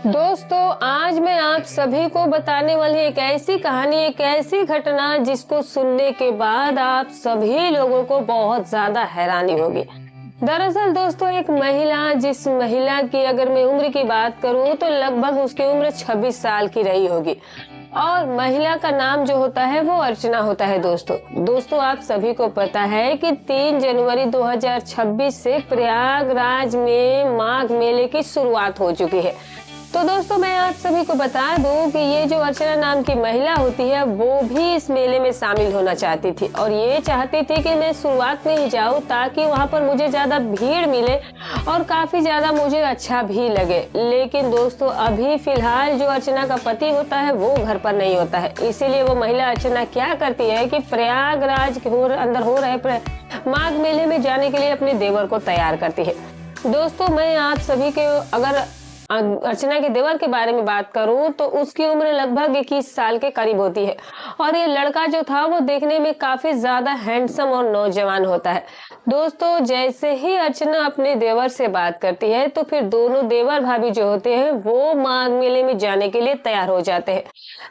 दोस्तों, आज मैं आप सभी को बताने वाली एक ऐसी कहानी, एक ऐसी घटना जिसको सुनने के बाद आप सभी लोगों को बहुत ज्यादा हैरानी होगी। दरअसल दोस्तों, एक महिला, जिस महिला की अगर मैं उम्र की बात करूं तो लगभग उसकी उम्र 26 साल की रही होगी और महिला का नाम जो होता है वो अर्चना होता है। दोस्तों आप सभी को पता है कि 3 जनवरी 2026 से प्रयागराज में माघ मेले की शुरुआत हो चुकी है। तो दोस्तों मैं आप सभी को बता दूं कि ये जो अर्चना नाम की महिला होती है वो भी इस मेले में शामिल होना चाहती थी और ये चाहती थी कि मैं शुरुआत में ही जाऊं ताकि वहां पर मुझे ज्यादा भीड़ मिले और काफी ज्यादा मुझे अच्छा भी लगे। लेकिन दोस्तों अभी फिलहाल जो अर्चना का पति होता है वो घर पर नहीं होता है, इसीलिए वो महिला अर्चना क्या करती है कि प्रयागराज के अंदर हो रहे माघ मेले में जाने के लिए अपने देवर को तैयार करती है। दोस्तों मैं आप सभी के अगर अर्चना के देवर के बारे में बात करूं तो उसकी उम्र लगभग 21 साल के करीब होती है और ये लड़का जो था वो देखने में काफी ज्यादा हैंडसम और नौजवान होता है। दोस्तों जैसे ही अर्चना अपने देवर से बात करती है तो फिर दोनों देवर भाभी जो होते हैं वो माघ मेले में जाने के लिए तैयार हो जाते हैं।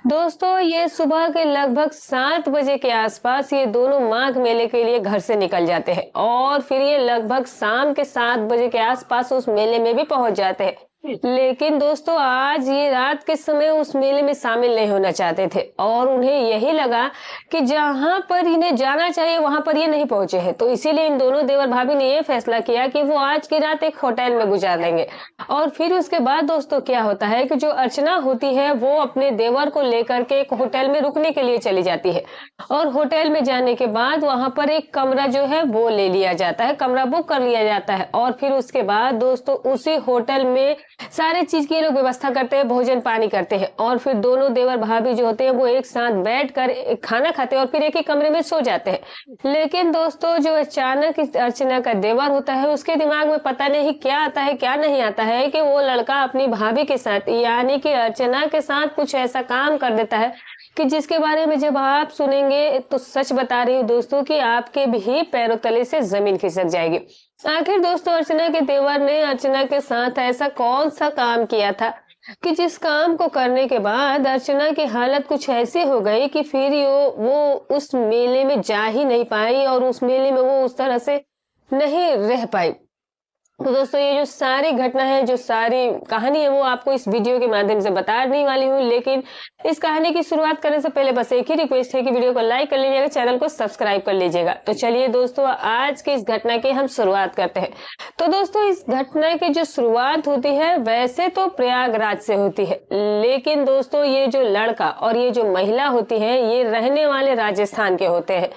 दोस्तों ये सुबह के लगभग 7 बजे के आसपास ये दोनों माघ मेले के लिए घर से निकल जाते हैं और फिर ये लगभग शाम के 7 बजे के आसपास उस मेले में भी पहुंच जाते हैं। लेकिन दोस्तों आज ये रात के समय उस मेले में शामिल नहीं होना चाहते थे और उन्हें यही लगा कि जहां पर इन्हें जाना चाहिए वहां पर ये नहीं पहुंचे हैं, तो इसीलिए इन दोनों देवर भाभी ने ये फैसला किया कि वो आज की रात एक होटल में गुजार लेंगे। और फिर उसके बाद दोस्तों क्या होता है कि जो अर्चना होती है वो अपने देवर को लेकर के एक होटल में रुकने के लिए चली जाती है और होटल में जाने के बाद वहां पर एक कमरा जो है वो ले लिया जाता है, कमरा बुक कर लिया जाता है और फिर उसके बाद दोस्तों उसी होटल में सारे चीज की लोग व्यवस्था करते हैं, भोजन पानी करते हैं और फिर दोनों देवर भाभी जो होते हैं वो एक साथ बैठकर खाना खाते हैं और फिर एक ही कमरे में सो जाते हैं। लेकिन दोस्तों जो अचानक अर्चना का देवर होता है उसके दिमाग में पता नहीं क्या आता है क्या नहीं आता है कि वो लड़का अपनी भाभी के साथ यानी कि अर्चना के साथ कुछ ऐसा काम कर देता है कि जिसके बारे में जब आप सुनेंगे तो सच बता रही हूँ दोस्तों कि आपके भी पैरों तले से जमीन खिसक जाएगी। आखिर दोस्तों अर्चना के देवर ने अर्चना के साथ ऐसा कौन सा काम किया था कि जिस काम को करने के बाद अर्चना की हालत कुछ ऐसी हो गई कि फिर वो उस मेले में जा ही नहीं पाई और उस मेले में वो उस तरह से नहीं रह पाई। तो दोस्तों ये जो सारी घटना है, जो सारी कहानी है वो आपको इस वीडियो के माध्यम से बताने वाली हूँ। लेकिन इस कहानी की शुरुआत करने से पहले बस एक ही रिक्वेस्ट है कि वीडियो को लाइक कर लीजिएगा, चैनल को सब्सक्राइब कर लीजिएगा। तो चलिए दोस्तों आज की इस घटना की हम शुरुआत करते हैं। तो दोस्तों इस घटना की जो शुरुआत होती है वैसे तो प्रयागराज से होती है, लेकिन दोस्तों ये जो लड़का और ये जो महिला होती है ये रहने वाले राजस्थान के होते हैं।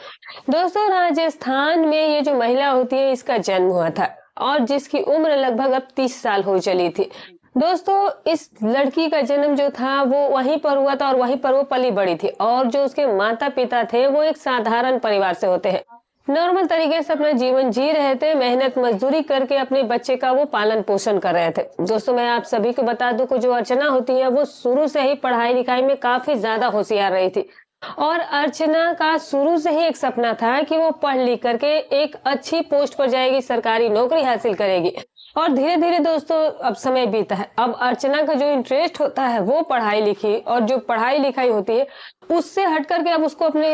दोस्तों राजस्थान में ये जो महिला होती है इसका जन्म हुआ था और जिसकी उम्र लगभग अब 30 साल हो चली थी। दोस्तों इस लड़की का जन्म जो था वो वहीं पर हुआ था और वहीं पर वो पली बड़ी थी और जो उसके माता पिता थे वो एक साधारण परिवार से होते हैं, नॉर्मल तरीके से अपना जीवन जी रहे थे, मेहनत मजदूरी करके अपने बच्चे का वो पालन पोषण कर रहे थे। दोस्तों मैं आप सभी को बता दूं कि जो अर्चना होती है वो शुरू से ही पढ़ाई लिखाई में काफी ज्यादा होशियार रही थी और अर्चना का शुरू से ही एक सपना था कि वो पढ़ लिख करके एक अच्छी पोस्ट पर जाएगी, सरकारी नौकरी हासिल करेगी। और धीरे धीरे दोस्तों अब समय बीता है, अब अर्चना का जो इंटरेस्ट होता है वो पढ़ाई लिखी और जो पढ़ाई लिखाई होती है उससे हट करके अब उसको अपने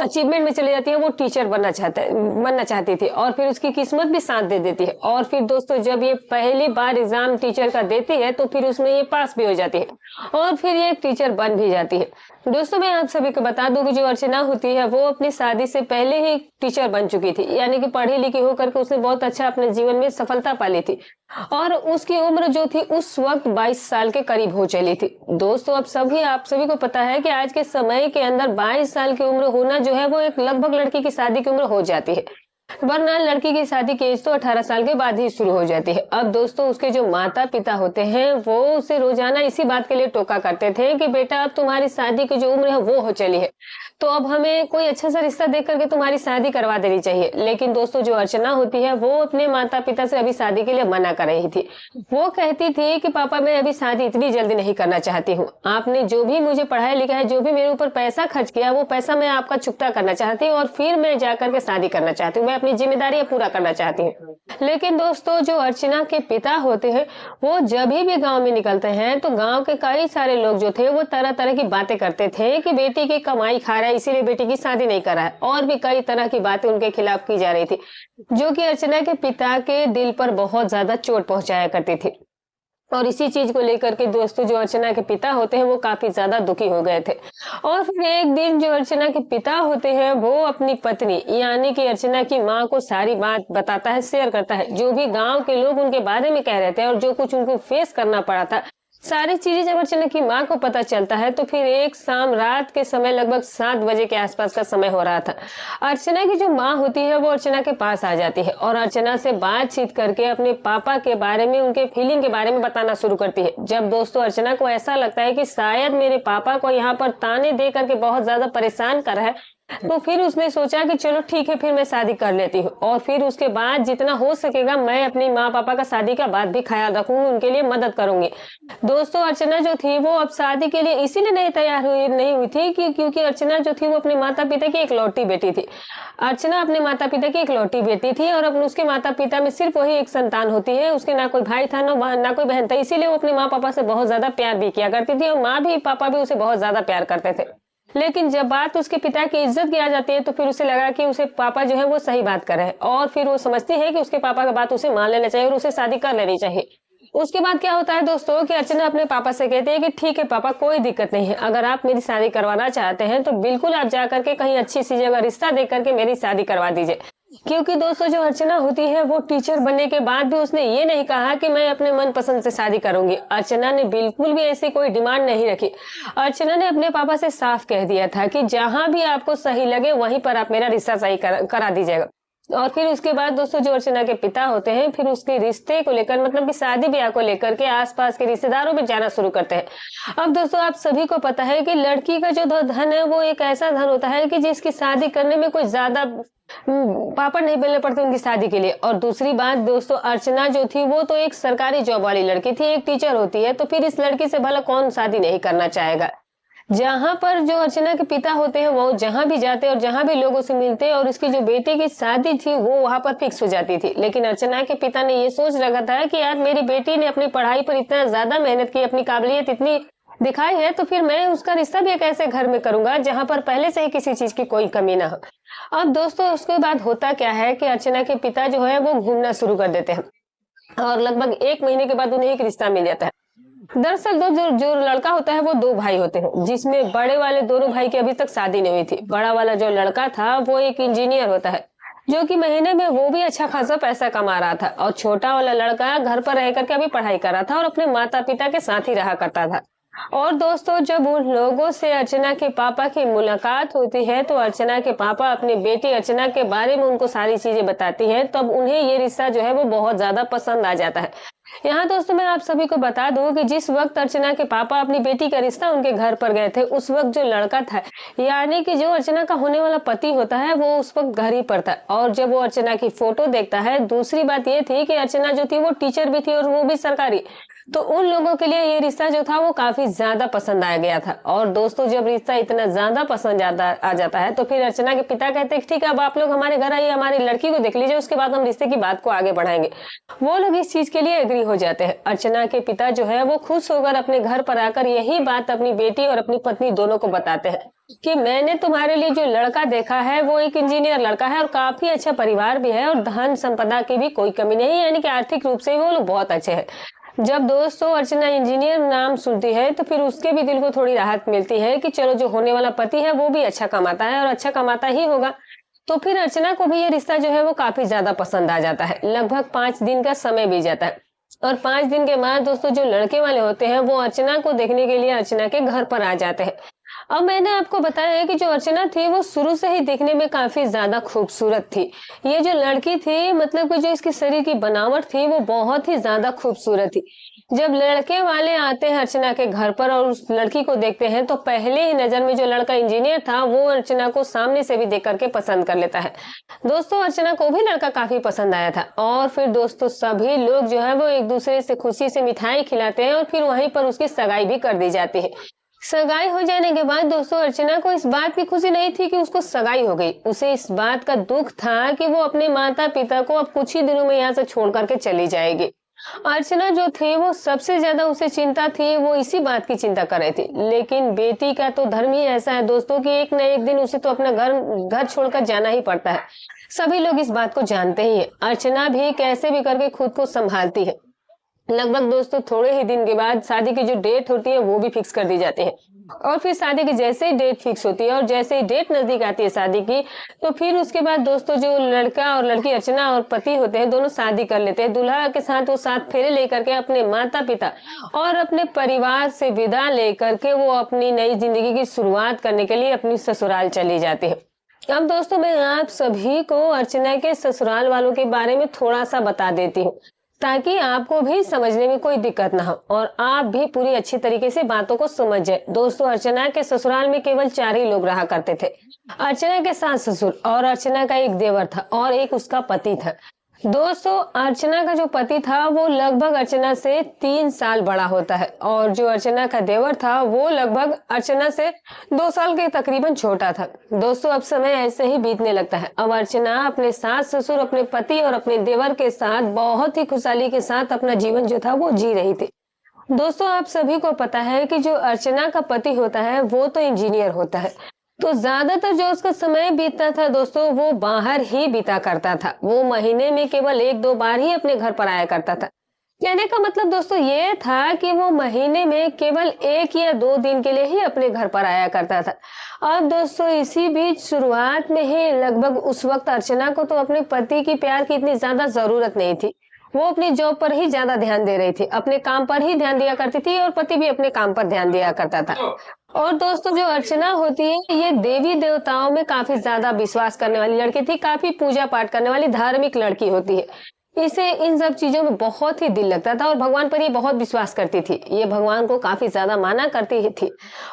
अचीवमेंट में चली जाती है, वो टीचर बनना चाहती थी और फिर उसकी किस्मत भी साथ दे देती है। और फिर दोस्तों जब ये पहली बार एग्जाम टीचर का देती है तो फिर उसमें ये पास भी हो जाती है और फिर ये टीचर बन भी जाती है। दोस्तों मैं आप सभी को बता दूं कि जो अर्चना होती है वो अपनी शादी से पहले ही टीचर बन चुकी थी, यानी कि पढ़ी लिखी होकर के उसने बहुत अच्छा अपने जीवन में सफलता पा ली थी और उसकी उम्र जो थी उस वक्त 22 साल के करीब हो चली थी। दोस्तों अब आप सभी को पता है कि आज के समय के अंदर 22 साल की उम्र होना जो है वो एक लगभग लड़की की शादी की उम्र हो जाती है, वरना लड़की की शादी की एज तो 18 साल के बाद ही शुरू हो जाती है। अब दोस्तों उसके जो माता पिता होते हैं वो उसे रोजाना इसी बात के लिए टोका करते थे कि बेटा अब तुम्हारी शादी की जो उम्र है वो हो चली है, तो अब हमें कोई अच्छा सा रिश्ता देख करके तुम्हारी शादी करवा देनी चाहिए। लेकिन दोस्तों जो अर्चना होती है वो अपने माता पिता से अभी शादी के लिए मना कर रही थी। वो कहती थी कि पापा मैं अभी शादी इतनी जल्दी नहीं करना चाहती हूँ, आपने जो भी मुझे पढ़ाया लिखा है, जो भी मेरे ऊपर पैसा खर्च किया वो पैसा मैं आपका चुकता करना चाहती हूँ और फिर मैं जाकर के शादी करना चाहती हूँ, मैं अपनी जिम्मेदारियां पूरा करना चाहती हैं। लेकिन दोस्तों जो अर्चना के पिता होते हैं वो जब भी गांव में निकलते हैं तो गांव के कई सारे लोग जो थे वो तरह तरह की बातें करते थे कि बेटी की कमाई खा रहा है इसीलिए बेटी की शादी नहीं करा है, और भी कई तरह की बातें उनके खिलाफ की जा रही थी जो कि अर्चना के पिता के दिल पर बहुत ज्यादा चोट पहुंचाया करती थी। और इसी चीज को लेकर के दोस्तों जो अर्चना के पिता होते हैं वो काफी ज्यादा दुखी हो गए थे। और फिर एक दिन जो अर्चना के पिता होते हैं वो अपनी पत्नी यानी कि अर्चना की माँ को सारी बात बताता है, शेयर करता है, जो भी गांव के लोग उनके बारे में कह रहे थे और जो कुछ उनको फेस करना पड़ा था, सारी चीजें जब अर्चना की माँ को पता चलता है तो फिर एक शाम रात के समय लगभग 7 बजे के आसपास का समय हो रहा था। अर्चना की जो माँ होती है वो अर्चना के पास आ जाती है और अर्चना से बातचीत करके अपने पापा के बारे में, उनके फीलिंग के बारे में बताना शुरू करती है। जब दोस्तों अर्चना को ऐसा लगता है कि शायद मेरे पापा को यहाँ पर ताने दे करके बहुत ज्यादा परेशान कर रहा है, तो फिर उसने सोचा कि चलो ठीक है फिर मैं शादी कर लेती हूँ और फिर उसके बाद जितना हो सकेगा मैं अपनी माँ पापा का शादी का बात भी ख्याल रखूंगी, उनके लिए मदद करूंगी। दोस्तों अर्चना जो थी वो अब शादी के लिए इसीलिए नहीं हुई थी क्योंकि अर्चना जो थी वो अपने माता पिता की इकलौती बेटी थी। अर्चना अपने माता पिता की इकलौती बेटी थी और अपने उसके माता पिता में सिर्फ वही एक संतान होती है, उसके ना कोई भाई था ना कोई बहन था, इसीलिए वो अपने माँ पापा से बहुत ज्यादा प्यार भी किया करती थी और माँ भी पापा भी उसे बहुत ज्यादा प्यार करते थे। लेकिन जब बात उसके पिता की इज्जत की आ जाती है तो फिर उसे लगा कि उसे पापा जो है वो सही बात कर रहे हैं और फिर वो समझती है कि उसके पापा का बात उसे मान लेना चाहिए और उसे शादी कर लेनी चाहिए। उसके बाद क्या होता है दोस्तों कि अर्चना अपने पापा से कहती है कि ठीक है पापा कोई दिक्कत नहीं है, अगर आप मेरी शादी करवाना चाहते हैं तो बिल्कुल आप जाकर के कहीं अच्छी सी जगह रिश्ता दे करके मेरी शादी करवा दीजिए। क्योंकि दोस्तों जो अर्चना होती है वो टीचर बनने के बाद भी उसने ये नहीं कहा कि मैं अपने मन पसंद से शादी करूंगी। अर्चना ने बिल्कुल भी ऐसी कोई डिमांड नहीं रखी। अर्चना ने अपने पापा से साफ कह दिया था कि जहां भी आपको सही लगे वहीं पर आप मेरा रिश्ता सही करा दीजिएगा। और फिर उसके बाद दोस्तों जो अर्चना के पिता होते हैं फिर उसके रिश्ते को लेकर मतलब कि शादी ब्याह को लेकर के आसपास के रिश्तेदारों में जाना शुरू करते हैं। अब दोस्तों आप सभी को पता है कि लड़की का जो धन है वो एक ऐसा धन होता है कि जिसकी शादी करने में कोई ज्यादा पापड़ नहीं बेलने पड़ते उनकी शादी के लिए। और दूसरी बात दोस्तों अर्चना जो थी वो तो एक सरकारी जॉब वाली लड़की थी, एक टीचर होती है, तो फिर इस लड़की से भला कौन शादी नहीं करना चाहेगा। जहां पर जो अर्चना के पिता होते हैं वो जहां भी जाते और जहां भी लोगों से मिलते और उसकी जो बेटी की शादी थी वो वहां पर फिक्स हो जाती थी। लेकिन अर्चना के पिता ने ये सोच रखा था कि यार मेरी बेटी ने अपनी पढ़ाई पर इतना ज्यादा मेहनत की, अपनी काबिलियत इतनी दिखाई है, तो फिर मैं उसका रिश्ता भी एक ऐसे घर में करूंगा जहां पर पहले से ही किसी चीज की कोई कमी ना हो। अब दोस्तों उसके बाद होता क्या है कि अर्चना के पिता जो है वो घूमना शुरू कर देते हैं और लगभग 1 महीने के बाद उन्हें एक रिश्ता मिल जाता है। दरअसल जो लड़का होता है वो 2 भाई होते हैं, जिसमें बड़े वाले दोनों भाई की अभी तक शादी नहीं हुई थी। बड़ा वाला जो लड़का था वो एक इंजीनियर होता है जो कि महीने में वो भी अच्छा खासा पैसा कमा रहा था, और छोटा वाला लड़का घर पर रह करके अभी पढ़ाई कर रहा था और अपने माता पिता के साथ ही रहा करता था। और दोस्तों जब उन लोगों से अर्चना के पापा की मुलाकात होती है तो अर्चना के पापा अपनी बेटी अर्चना के बारे में उनको सारी चीजें बताती हैं, तब उन्हें ये रिश्ता जो है वो बहुत ज्यादा पसंद आ जाता है। यहाँ दोस्तों मैं आप सभी को बता दूं कि जिस वक्त अर्चना के पापा अपनी बेटी का रिश्ता उनके घर पर गए थे उस वक्त जो लड़का था यानी कि जो अर्चना का होने वाला पति होता है वो उस वक्त घर ही पर था। और जब वो अर्चना की फोटो देखता है, दूसरी बात ये थी कि अर्चना जो थी वो टीचर भी थी और वो भी सरकारी, तो उन लोगों के लिए ये रिश्ता जो था वो काफी ज्यादा पसंद आ गया था। और दोस्तों जब रिश्ता इतना ज्यादा पसंद आ जाता है तो फिर अर्चना के पिता कहते हैं ठीक है अब आप लोग हमारे घर आइए, हमारी लड़की को देख लीजिए, उसके बाद हम रिश्ते की बात को आगे बढ़ाएंगे। वो लोग इस चीज के लिए एग्री हो जाते हैं। अर्चना के पिता जो है वो खुश होकर अपने घर पर आकर यही बात अपनी बेटी और अपनी पत्नी दोनों को बताते हैं कि मैंने तुम्हारे लिए जो लड़का देखा है वो एक इंजीनियर लड़का है और काफी अच्छा परिवार भी है और धन संपदा की भी कोई कमी नहीं, यानी कि आर्थिक रूप से वो लोग बहुत अच्छे हैं। जब दोस्तों अर्चना इंजीनियर नाम सुनती है तो फिर उसके भी दिल को थोड़ी राहत मिलती है कि चलो जो होने वाला पति है वो भी अच्छा कमाता है और अच्छा कमाता ही होगा। तो फिर अर्चना को भी ये रिश्ता जो है वो काफी ज्यादा पसंद आ जाता है। लगभग 5 दिन का समय बीत जाता है और 5 दिन के बाद दोस्तों जो लड़के वाले होते हैं वो अर्चना को देखने के लिए अर्चना के घर पर आ जाते हैं। अब मैंने आपको बताया है कि जो अर्चना थी वो शुरू से ही दिखने में काफी ज्यादा खूबसूरत थी। ये जो लड़की थी मतलब कि जो इसके शरीर की बनावट थी वो बहुत ही ज्यादा खूबसूरत थी। जब लड़के वाले आते हैं अर्चना के घर पर और उस लड़की को देखते हैं तो पहले ही नजर में जो लड़का इंजीनियर था वो अर्चना को सामने से भी देख करके पसंद कर लेता है। दोस्तों अर्चना को भी लड़का काफी पसंद आया था और फिर दोस्तों सभी लोग जो है वो एक दूसरे से खुशी से मिठाई खिलाते हैं और फिर वहीं पर उसकी सगाई भी कर दी जाती है। सगाई हो जाने के बाद दोस्तों अर्चना को इस बात की खुशी नहीं थी कि उसको सगाई हो गई। उसे इस बात का दुख था कि वो अपने माता पिता को अब कुछ ही दिनों में यहाँ से छोड़ करके चली जाएगी। अर्चना जो थी वो सबसे ज्यादा उसे चिंता थी, वो इसी बात की चिंता कर रही थी। लेकिन बेटी का तो धर्म ही ऐसा है दोस्तों कि एक न एक दिन उसे तो अपना घर छोड़कर जाना ही पड़ता है। सभी लोग इस बात को जानते ही है। अर्चना भी कैसे भी करके खुद को संभालती है। लगभग दोस्तों थोड़े ही दिन के बाद शादी की जो डेट होती है वो भी फिक्स कर दी जाती है। और फिर शादी की जैसे ही डेट फिक्स होती है और जैसे ही डेट नजदीक आती है शादी की, तो फिर उसके बाद दोस्तों जो लड़का और लड़की अर्चना और पति होते हैं दोनों शादी कर लेते हैं। दूल्हा के साथ वो 7 फेरे लेकर के अपने माता पिता और अपने परिवार से विदा लेकर के वो अपनी नई जिंदगी की शुरुआत करने के लिए अपनी ससुराल चली जाती है। अब दोस्तों मैं आप सभी को अर्चना के ससुराल वालों के बारे में थोड़ा सा बता देती हूँ, ताकि आपको भी समझने में कोई दिक्कत ना हो और आप भी पूरी अच्छी तरीके से बातों को समझ जाए। दोस्तों अर्चना के ससुराल में केवल 4 ही लोग रहा करते थे। अर्चना के सास ससुर और अर्चना का एक देवर था और एक उसका पति था। दोस्तों अर्चना का जो पति था वो लगभग अर्चना से 3 साल बड़ा होता है और जो अर्चना का देवर था वो लगभग अर्चना से 2 साल के तकरीबन छोटा था। दोस्तों अब समय ऐसे ही बीतने लगता है। अब अर्चना अपने सास ससुर, अपने पति और अपने देवर के साथ बहुत ही खुशहाली के साथ अपना जीवन जो था वो जी रही थी। दोस्तों आप सभी को पता है कि जो अर्चना का पति होता है वो तो इंजीनियर होता है, तो ज्यादातर जो उसका समय बीतता था दोस्तों वो बाहर ही बीता करता था। वो महीने में केवल 1-2 बार ही अपने घर पर आया करता था। कहने का मतलब दोस्तों ये था कि वो महीने में केवल 1 या 2 दिन के लिए ही अपने घर पर आया करता था। अब दोस्तों इसी बीच शुरुआत में ही लगभग उस वक्त अर्चना को तो अपने पति की प्यार की इतनी ज्यादा जरूरत नहीं थी। वो अपनी जॉब पर ही ज्यादा ध्यान दे रही थी, अपने काम पर ही ध्यान दिया करती थी और पति भी अपने काम पर ध्यान दिया करता था। और दोस्तों जो अर्चना होती है ये देवी देवताओं में काफी ज्यादा विश्वास करने वाली लड़की थी, काफी पूजा पाठ करने वाली धार्मिक लड़की होती है। इसे इन सब चीजों में बहुत ही दिल लगता था और भगवान पर ये बहुत विश्वास करती थी। ये भगवान को काफी ज्यादा माना करती ही थी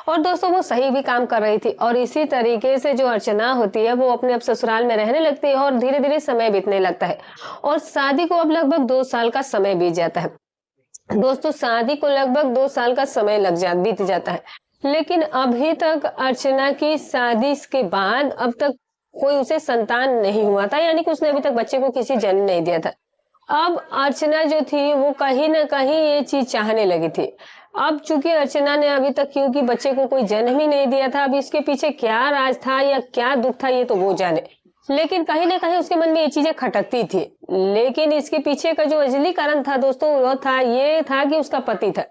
और दोस्तों वो सही भी काम कर रही थी। और इसी तरीके से जो अर्चना होती है वो अपने अब ससुराल में रहने लगती है और धीरे धीरे समय बीतने लगता है और शादी को अब लगभग 2 साल का समय बीत जाता है। दोस्तों शादी को लगभग 2 साल का समय बीत जाता है, लेकिन अभी तक अर्चना की शादी के बाद अब तक कोई उसे संतान नहीं हुआ था, यानी कि उसने अभी तक बच्चे को किसी जन्म नहीं दिया था। अब अर्चना जो थी वो कहीं ना कहीं ये चीज चाहने लगी थी। अब चूंकि अर्चना ने अभी तक क्योंकि बच्चे को कोई जन्म ही नहीं दिया था, अब इसके पीछे क्या राज था या क्या दुख था ये तो वो जाने, लेकिन कहीं ना कहीं उसके मन में ये चीजें खटकती थी। लेकिन इसके पीछे का जो असली कारण था दोस्तों वो ये था कि उसका पति था,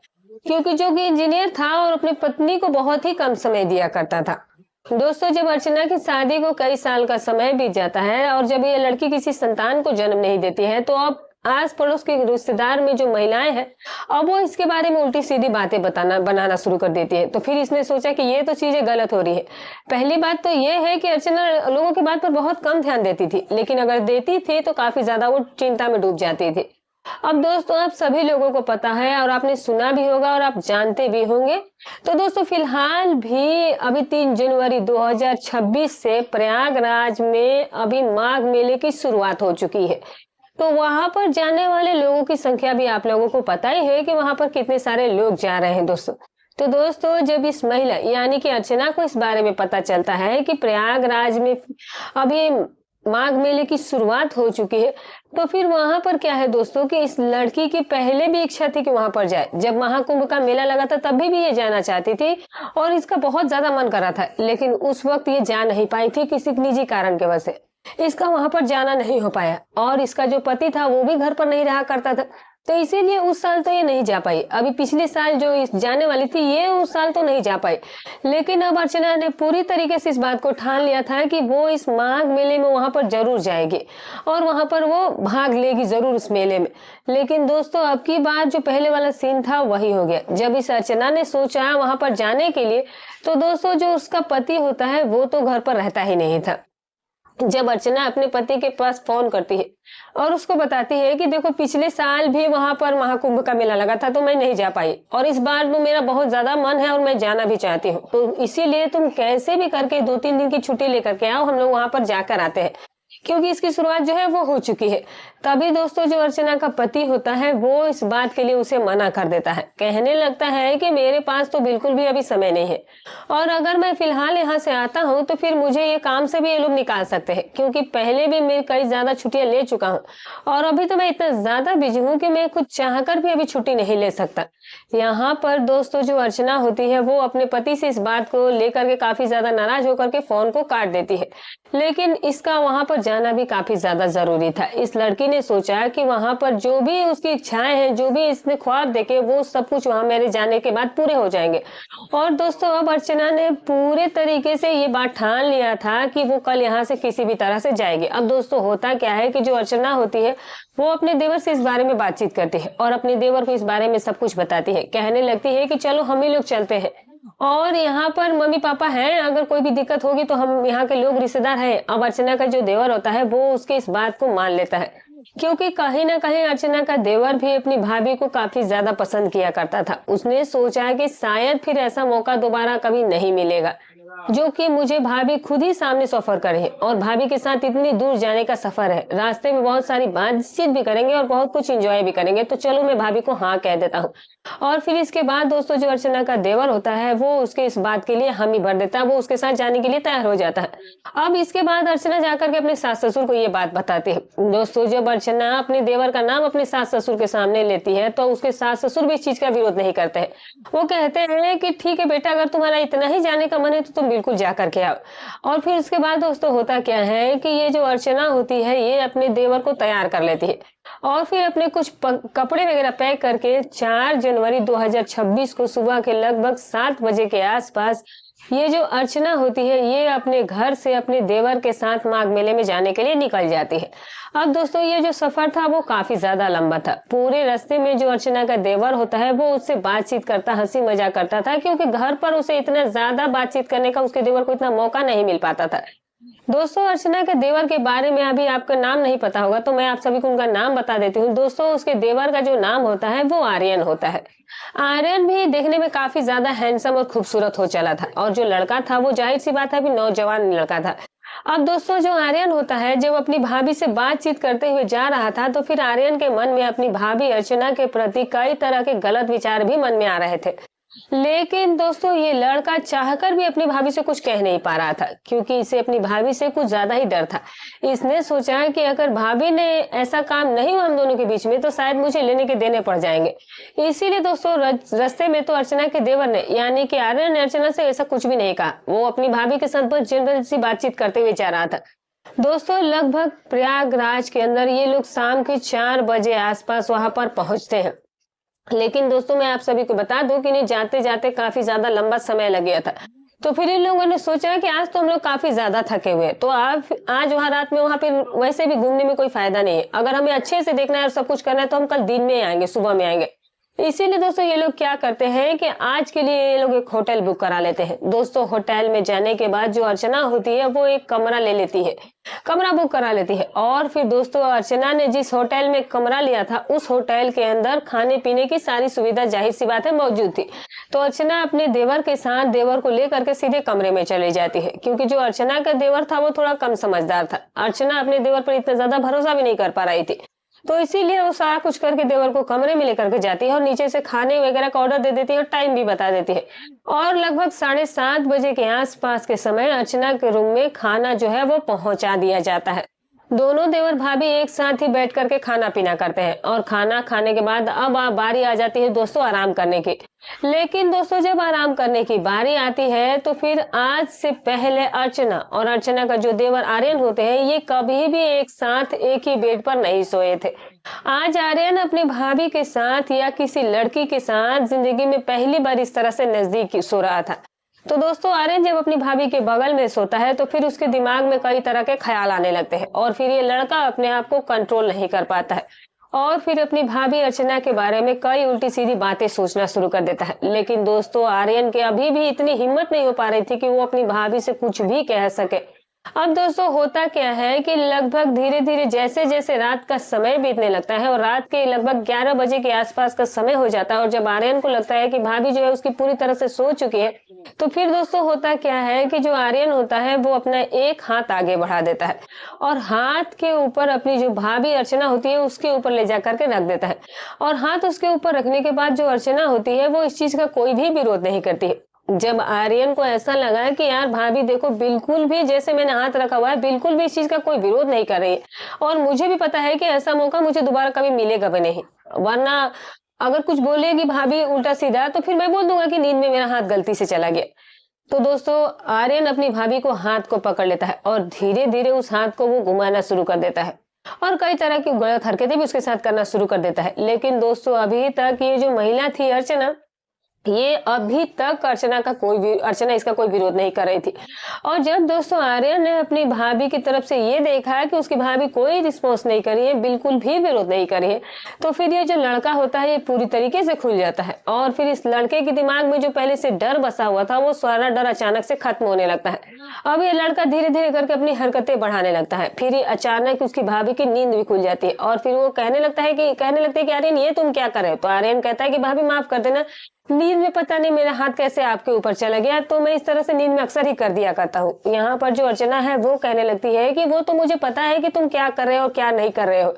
क्योंकि जो कि इंजीनियर था और अपनी पत्नी को बहुत ही कम समय दिया करता था। दोस्तों जब अर्चना की शादी को कई साल का समय बीत जाता है और जब ये लड़की किसी संतान को जन्म नहीं देती है, तो अब आस पड़ोस के रिश्तेदार में जो महिलाएं हैं अब वो इसके बारे में उल्टी सीधी बातें बनाना शुरू कर देती है। तो फिर इसने सोचा कि ये तो चीजें गलत हो रही है। पहली बात तो ये है कि अर्चना लोगों की बात पर बहुत कम ध्यान देती थी, लेकिन अगर देती थी तो काफी ज्यादा वो चिंता में डूब जाती थी। अब दोस्तों आप सभी लोगों को पता है और आपने सुना भी होगा और आप जानते भी होंगे, तो दोस्तों फिलहाल भी अभी 3 जनवरी 2026 से प्रयागराज में अभी माघ मेले की शुरुआत हो चुकी है। तो वहां पर जाने वाले लोगों की संख्या भी आप लोगों को पता ही है कि वहां पर कितने सारे लोग जा रहे हैं दोस्तों। तो दोस्तों जब इस महिला यानी कि अर्चना को इस बारे में पता चलता है कि प्रयागराज में अभी माघ मेले की शुरुआत हो चुकी है, तो फिर वहां पर क्या है दोस्तों कि इस लड़की की पहले भी इच्छा थी कि वहां पर जाए। जब महाकुंभ का मेला लगा था तभी भी ये जाना चाहती थी और इसका बहुत ज्यादा मन कर रहा था, लेकिन उस वक्त ये जा नहीं पाई थी किसी निजी कारण की वजह से। इसका वहां पर जाना नहीं हो पाया और इसका जो पति था वो भी घर पर नहीं रहा करता था, तो इसीलिए उस साल तो ये नहीं जा पाई। अभी पिछले साल जो जाने वाली थी ये उस साल तो नहीं जा पाई, लेकिन अब अर्चना ने पूरी तरीके से इस बात को ठान लिया था कि वो इस माघ मेले में वहां पर जरूर जाएगी और वहां पर वो भाग लेगी जरूर उस मेले में। लेकिन दोस्तों अब की बार जो पहले वाला सीन था वही हो गया। जब इस अर्चना ने सोचा वहां पर जाने के लिए, तो दोस्तों जो उसका पति होता है वो तो घर पर रहता ही नहीं था। जब अर्चना अपने पति के पास फोन करती है और उसको बताती है कि देखो पिछले साल भी वहां पर महाकुंभ का मेला लगा था तो मैं नहीं जा पाई और इस बार तो मेरा बहुत ज्यादा मन है और मैं जाना भी चाहती हूँ, तो इसीलिए तुम कैसे भी करके 2-3 दिन की छुट्टी लेकर के आओ, हम लोग वहां पर जाकर आते हैं, क्योंकि इसकी शुरुआत जो है वो हो चुकी है। तभी दोस्तों जो अर्चना का पति होता है वो इस बात के लिए उसे मना कर देता है, कहने लगता है कि मेरे पास तो बिल्कुल भी अभी समय नहीं है और अगर मैं फिलहाल यहाँ से आता हूँ तो फिर मुझे ये काम से भी ये लोग निकाल सकते हैं, क्योंकि पहले भी मैं कई ज्यादा छुट्टियां ले चुका हूँ और अभी तो मैं इतना ज्यादा बिजी हूँ कि मैं कुछ चाहकर भी अभी छुट्टी नहीं ले सकता। यहाँ पर दोस्तों जो अर्चना होती है वो अपने पति से इस बात को लेकर के काफी ज्यादा नाराज होकर के फोन को काट देती है, लेकिन इसका वहां पर जाना भी काफी ज्यादा जरूरी था। इस लड़की ने सोचा कि वहां पर जो भी उसकी इच्छाएं हैं, जो भी इसने ख्वाब देखे, वो सब कुछ वहां मेरे जाने के बाद पूरे हो जाएंगे। और दोस्तों अब अर्चना ने पूरे तरीके से ये बात ठान लिया था कि वो कल यहाँ से किसी भी तरह से जाएगी। अब दोस्तों होता क्या है कि जो अर्चना होती है वो अपने देवर से इस बारे में बातचीत करती है और अपने देवर को इस बारे में सब कुछ बताती है, कहने लगती है कि चलो हम ही लोग चलते हैं और यहाँ पर मम्मी पापा हैं, अगर कोई भी दिक्कत होगी तो हम यहाँ के लोग रिश्तेदार हैं। अब अर्चना का जो देवर होता है वो उसके इस बात को मान लेता है, क्योंकि कहीं ना कहीं अर्चना का देवर भी अपनी भाभी को काफी ज्यादा पसंद किया करता था। उसने सोचा कि शायद फिर ऐसा मौका दोबारा कभी नहीं मिलेगा जो कि मुझे भाभी खुद ही सामने सफर करे और भाभी के साथ इतनी दूर जाने का सफर है, रास्ते में बहुत सारी बातचीत भी करेंगे और बहुत कुछ एंजॉय भी करेंगे, तो चलो मैं भाभी को हाँ कह देता हूँ। और फिर इसके बाद दोस्तों जो अर्चना का देवर होता है वो उसके इस बात के लिए हामी भर देता है, वो उसके साथ जाने के लिए तैयार हो जाता है। अब इसके बाद अर्चना जाकर के अपने सास ससुर को ये बात बताती है। दोस्तों जब अर्चना अपने देवर का नाम अपने सास ससुर के सामने लेती है तो उसके सास ससुर भी इस चीज का विरोध नहीं करते हैं। वो कहते हैं कि ठीक है बेटा, अगर तुम्हारा इतना ही जाने का मन है तो तुम बिल्कुल जा करके आओ। और फिर उसके बाद दोस्तों होता क्या है कि ये जो अर्चना होती है ये अपने देवर को तैयार कर लेती है और फिर अपने कुछ कपड़े वगैरह पैक करके 4 जनवरी 2026 को सुबह के लगभग 7 बजे के आसपास ये जो अर्चना होती है ये अपने घर से अपने देवर के साथ माघ मेले में जाने के लिए निकल जाती है। अब दोस्तों ये जो सफर था वो काफी ज्यादा लंबा था। पूरे रास्ते में जो अर्चना का देवर होता है वो उससे बातचीत करता, हंसी मजाक करता था, क्योंकि घर पर उसे इतना ज्यादा बातचीत करने का उसके देवर को इतना मौका नहीं मिल पाता था। दोस्तों अर्चना के देवर के बारे में अभी आपका नाम नहीं पता होगा तो मैं आप सभी को उनका नाम बता देती हूँ। दोस्तों उसके देवर का जो नाम होता है वो आर्यन होता है। आर्यन भी देखने में काफी ज्यादा हैंडसम और खूबसूरत हो चला था और जो लड़का था वो जाहिर सी बात है अभी नौजवान लड़का था। अब दोस्तों जो आर्यन होता है जब अपनी भाभी से बातचीत करते हुए जा रहा था तो फिर आर्यन के मन में अपनी भाभी अर्चना के प्रति कई तरह के गलत विचार भी मन में आ रहे थे, लेकिन दोस्तों ये लड़का चाहकर भी अपनी भाभी से कुछ कह नहीं पा रहा था, क्योंकि इसे अपनी भाभी से कुछ ज्यादा ही डर था। इसने सोचा कि अगर भाभी ने ऐसा काम नहीं हुआ हम दोनों के बीच में तो शायद मुझे लेने के देने पड़ जाएंगे। इसीलिए दोस्तों रास्ते में तो अर्चना के देवर ने यानी कि आर्यन ने अर्चना से ऐसा कुछ भी नहीं कहा, वो अपनी भाभी के साथ बस जनरल सी बातचीत करते हुए जा रहा था। दोस्तों लगभग प्रयागराज के अंदर ये लोग शाम के 4 बजे आसपास वहां पर पहुंचते हैं, लेकिन दोस्तों मैं आप सभी को बता दूं कि इन्हें जाते जाते काफी ज्यादा लंबा समय लग गया था। तो फिर इन लोगों ने सोचा कि आज तो हम लोग काफी ज्यादा थके हुए हैं, तो आज वहां रात में वहां पे वैसे भी घूमने में कोई फायदा नहीं है। अगर हमें अच्छे से देखना है और सब कुछ करना है तो हम कल दिन में आएंगे, सुबह में आएंगे। इसीलिए दोस्तों ये लोग क्या करते हैं कि आज के लिए ये लोग एक होटल बुक करा लेते हैं। दोस्तों होटल में जाने के बाद जो अर्चना होती है वो एक कमरा ले लेती है, कमरा बुक करा लेती है। और फिर दोस्तों अर्चना ने जिस होटल में कमरा लिया था उस होटल के अंदर खाने पीने की सारी सुविधा जाहिर सी बात है मौजूद थी। तो अर्चना अपने देवर के साथ देवर को लेकर के सीधे कमरे में चली जाती है, क्योंकि जो अर्चना का देवर था वो थोड़ा कम समझदार था। अर्चना अपने देवर पर इतना ज्यादा भरोसा भी नहीं कर पा रही थी, तो इसीलिए वो सारा कुछ करके देवर को कमरे में लेकर के जाती है और नीचे से खाने वगैरह का ऑर्डर दे देती है और टाइम भी बता देती है। और लगभग 7:30 बजे के आसपास के समय अर्चना के रूम में खाना जो है वो पहुंचा दिया जाता है। दोनों देवर भाभी एक साथ ही बैठ करके खाना पीना करते हैं और खाना खाने के बाद अब बारी आ जाती है दोस्तों आराम करने की। लेकिन दोस्तों जब आराम करने की बारी आती है तो फिर आज से पहले अर्चना और अर्चना का जो देवर आर्यन होते हैं ये कभी भी एक साथ एक ही बेड पर नहीं सोए थे। आज आर्यन अपनी भाभी के साथ या किसी लड़की के साथ जिंदगी में पहली बार इस तरह से नजदीक सो रहा था। तो दोस्तों आर्यन जब अपनी भाभी के बगल में सोता है तो फिर उसके दिमाग में कई तरह के ख्याल आने लगते हैं और फिर ये लड़का अपने आप को कंट्रोल नहीं कर पाता है और फिर अपनी भाभी अर्चना के बारे में कई उल्टी सीधी बातें सोचना शुरू कर देता है। लेकिन दोस्तों आर्यन के अभी भी इतनी हिम्मत नहीं हो पा रही थी कि वो अपनी भाभी से कुछ भी कह सके। अब दोस्तों होता क्या है कि लगभग धीरे धीरे जैसे जैसे रात का समय बीतने लगता है और रात के लगभग 11 बजे के आसपास का समय हो जाता है और जब आर्यन को लगता है कि भाभी जो है उसकी पूरी तरह से सो चुकी है, तो फिर दोस्तों होता क्या है कि जो आर्यन होता है वो अपना एक हाथ आगे बढ़ा देता है और हाथ के ऊपर अपनी जो भाभी अर्चना होती है उसके ऊपर ले जा करके रख देता है। और हाथ उसके ऊपर रखने के बाद जो अर्चना होती है वो इस चीज का कोई भी विरोध नहीं करती है। जब आर्यन को ऐसा लगा कि यार भाभी देखो बिल्कुल भी जैसे मैंने हाथ रखा हुआ है बिल्कुल भी इस चीज का कोई विरोध नहीं कर रही है और मुझे भी पता है कि ऐसा मौका मुझे दोबारा कभी मिलेगा भी नहीं, वरना अगर कुछ बोलेगी भाभी उल्टा सीधा तो फिर मैं बोल दूंगा कि नींद में मेरा हाथ गलती से चला गया। तो दोस्तों आर्यन अपनी भाभी को हाथ को पकड़ लेता है और धीरे धीरे उस हाथ को वो घुमाना शुरू कर देता है और कई तरह की गलत हरकतें भी उसके साथ करना शुरू कर देता है। लेकिन दोस्तों अभी तक ये जो महिला थी अर्चना, ये अभी तक अर्चना इसका कोई विरोध नहीं कर रही थी। और जब दोस्तों आर्यन ने अपनी भाभी की तरफ से ये देखा कि उसकी भाभी कोई रिस्पॉन्स नहीं करी है, बिल्कुल भी विरोध नहीं करी है, तो फिर ये जो लड़का होता है ये पूरी तरीके से खुल जाता है और फिर इस लड़के के दिमाग में जो पहले से डर बसा हुआ था वो सारा डर अचानक से खत्म होने लगता है। अब ये लड़का धीरे धीरे करके अपनी हरकतें बढ़ाने लगता है। फिर ये अचानक उसकी भाभी की नींद भी खुल जाती है और फिर वो कहने लगते हैं कि आर्यन ये तुम क्या कर रहे हो। तो आर्यन कहता है कि भाभी माफ कर देना, नींद में पता नहीं मेरा हाथ कैसे आपके ऊपर चला गया, तो मैं इस तरह से नींद में अक्सर ही कर दिया करता हूँ। यहाँ पर जो अर्चना है वो कहने लगती है कि वो तो मुझे पता है कि तुम क्या कर रहे हो और क्या नहीं कर रहे हो,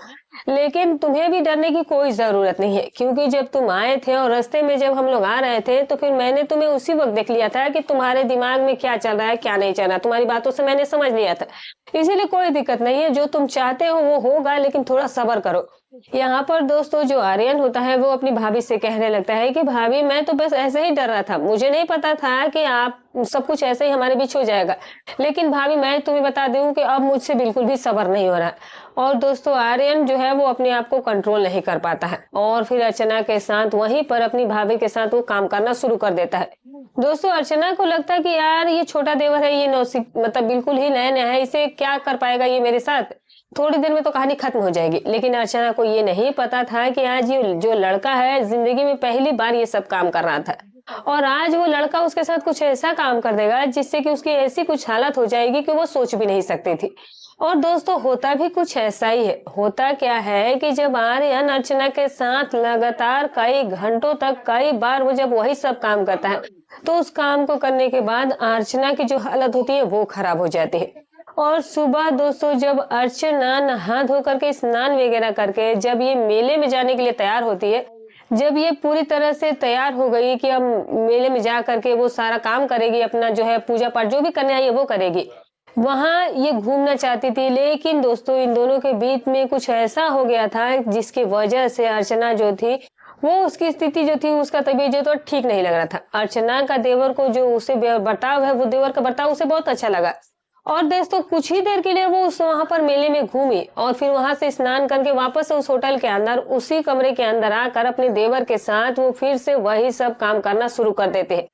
लेकिन तुम्हें भी डरने की कोई जरूरत नहीं है, क्योंकि जब तुम आए थे और रास्ते में जब हम लोग आ रहे थे तो फिर मैंने तुम्हें उसी वक्त देख लिया था कि तुम्हारे दिमाग में क्या चल रहा है क्या नहीं चल रहा, तुम्हारी बातों से मैंने समझ लिया था, इसीलिए कोई दिक्कत नहीं है, जो तुम चाहते हो वो होगा, लेकिन थोड़ा सब्र करो। यहाँ पर दोस्तों जो आर्यन होता है वो अपनी भाभी से कहने लगता है कि भाभी मैं तो बस ऐसे ही डर रहा था, मुझे नहीं पता था कि आप सब कुछ ऐसे ही हमारे बीच हो जाएगा, लेकिन भाभी मैं तुम्हें बता दूं कि अब मुझसे बिल्कुल भी सब्र नहीं हो रहा। और दोस्तों आर्यन जो है वो अपने आप को कंट्रोल नहीं कर पाता है और फिर अर्चना के साथ वहीं पर अपनी भाभी के साथ वो काम करना शुरू कर देता है। दोस्तों अर्चना को लगता है कि यार ये छोटा देवर है, ये मतलब बिल्कुल ही नया नया है, इसे क्या कर पाएगा ये मेरे साथ, थोड़ी देर में तो कहानी खत्म हो जाएगी। लेकिन अर्चना को ये नहीं पता था कि आज ये जो लड़का है जिंदगी में पहली बार ये सब काम कर रहा था और आज वो लड़का उसके साथ कुछ ऐसा काम कर देगा जिससे कि उसकी ऐसी कुछ हालत हो जाएगी कि वो सोच भी नहीं सकती थी। और दोस्तों होता भी कुछ ऐसा ही है। होता क्या है कि जब आर्यन अर्चना के साथ लगातार कई घंटों तक कई बार वो जब वही सब काम करता है तो उस काम को करने के बाद अर्चना की जो हालत होती है वो खराब हो जाती है। और सुबह दोस्तों जब अर्चना नहा धो करके स्नान वगैरह करके जब ये मेले में जाने के लिए तैयार होती है, जब ये पूरी तरह से तैयार हो गई कि अब मेले में जा करके वो सारा काम करेगी, अपना जो है पूजा पाठ जो भी करने आई है वो करेगी, वहां ये घूमना चाहती थी, लेकिन दोस्तों इन दोनों के बीच में कुछ ऐसा हो गया था जिसकी वजह से अर्चना जो थी वो उसकी स्थिति जो थी उसका तबीयत जो तो ठीक नहीं लग रहा था। अर्चना का देवर को जो उसे बर्ताव है वो देवर का बर्ताव उसे बहुत अच्छा लगा और दोस्तों कुछ ही देर के लिए वो उस वहां पर मेले में घूमी और फिर वहां से स्नान करके वापस उस होटल के अंदर उसी कमरे के अंदर आकर अपने देवर के साथ वो फिर से वही सब काम करना शुरू कर देते हैं।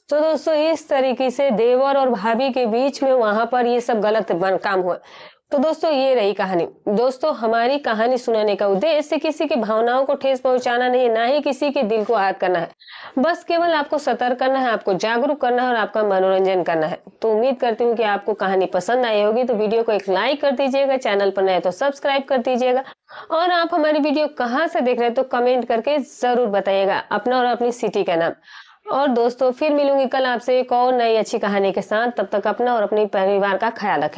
तो दोस्तों इस तरीके से देवर और भाभी के बीच में वहां पर ये सब गलत काम हुआ। तो दोस्तों ये रही कहानी। दोस्तों हमारी कहानी सुनाने का उद्देश्य किसी की भावनाओं को ठेस पहुंचाना नहीं है, ना ही किसी के दिल को आहत करना है, बस केवल आपको सतर्क करना है, आपको जागरूक करना है और आपका मनोरंजन करना है। तो उम्मीद करती हूँ कि आपको कहानी पसंद आई होगी, तो वीडियो को एक लाइक कर दीजिएगा, चैनल पर नए तो सब्सक्राइब कर दीजिएगा और आप हमारी वीडियो कहाँ से देख रहे हैं तो कमेंट करके जरूर बताइएगा अपना और अपनी सिटी का नाम। और दोस्तों फिर मिलूंगी कल आपसे एक और नई अच्छी कहानी के साथ, तब तक अपना और अपने परिवार का ख्याल रखें।